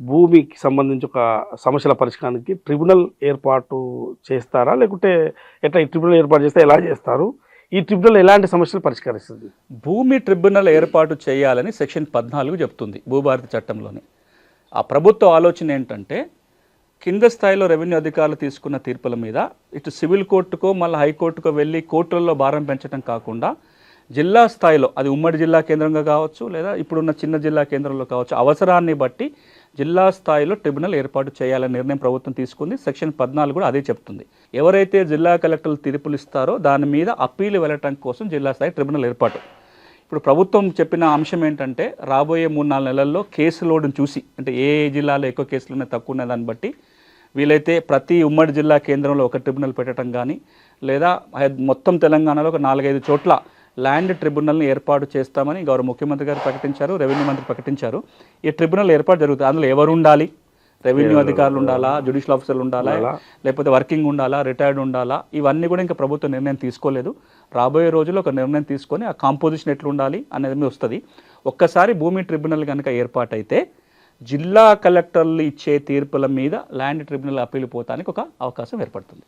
భూమికి సంబంధించి ఒక సమస్యల పరిష్కారానికి ట్రిబ్యునల్ ఏర్పాటు చేస్తారా? లేకుంటే ఎట్లా ఈ ట్రిబ్యునల్ ఏర్పాటు చేస్తే ఎలా చేస్తారు? ఈ ట్రిబ్యునల్ ఎలాంటి సమస్యలు పరిష్కరిస్తుంది? భూమి ట్రిబ్యునల్ ఏర్పాటు చేయాలని సెక్షన్ 14 చెప్తుంది భూభారతి చట్టంలోని. ఆ ప్రభుత్వ ఆలోచన ఏంటంటే కింద స్థాయిలో రెవెన్యూ అధికారులు తీసుకున్న తీర్పుల మీద ఇటు సివిల్ కోర్టుకో మళ్ళీ హైకోర్టుకో వెళ్ళి కోర్టులలో భారం పెంచడం కాకుండా జిల్లా స్థాయిలో, అది ఉమ్మడి జిల్లా కేంద్రంగా కావచ్చు లేదా ఇప్పుడున్న చిన్న జిల్లా కేంద్రంలో కావచ్చు, అవసరాన్ని బట్టి జిల్లా స్థాయిలో ట్రిబ్యునల్ ఏర్పాటు చేయాలనే నిర్ణయం ప్రభుత్వం తీసుకుంది. సెక్షన్ 14 కూడా అదే చెప్తుంది. ఎవరైతే జిల్లా కలెక్టర్లు తీర్పులు ఇస్తారో దాని మీద అప్పీలు వెళ్ళటం కోసం జిల్లా స్థాయి ట్రిబ్యునల్ ఏర్పాటు. ఇప్పుడు ప్రభుత్వం చెప్పిన అంశం ఏంటంటే రాబోయే 3-4 నెలల్లో కేసు లోడును చూసి, అంటే ఏ జిల్లాలో ఎక్కువ కేసులు ఉన్నాయి తక్కువ ఉన్నాయి దాన్ని బట్టి వీలైతే ప్రతి ఉమ్మడి జిల్లా కేంద్రంలో ఒక ట్రిబ్యునల్ పెట్టడం కానీ, లేదా మొత్తం తెలంగాణలో ఒక 4-5 చోట్ల ల్యాండ్ ట్రిబ్యునల్ని ఏర్పాటు చేస్తామని గౌరవ ముఖ్యమంత్రి గారు ప్రకటించారు, రెవెన్యూ మంత్రి ప్రకటించారు. ఈ ట్రిబ్యునల్ ఏర్పాటు జరుగుతుంది. అందులో ఎవరు ఉండాలి? రెవెన్యూ అధికారులు ఉండాలా, జ్యుడిషియల్ ఆఫీసర్లు ఉండాలా, లేకపోతే వర్కింగ్ ఉండాలా, రిటైర్డ్ ఉండాలా, ఇవన్నీ కూడా ఇంకా ప్రభుత్వం నిర్ణయం తీసుకోలేదు. రాబోయే రోజుల్లో ఒక నిర్ణయం తీసుకొని ఆ కాంపోజిషన్ ఎట్లా ఉండాలి అనేది వస్తుంది. ఒక్కసారి భూమి ట్రిబ్యునల్ కనుక ఏర్పాటైతే జిల్లా కలెక్టర్లు ఇచ్చే తీర్పుల మీద ల్యాండ్ ట్రిబ్యునల్ అప్పీలు పోతానికి ఒక అవకాశం ఏర్పడుతుంది.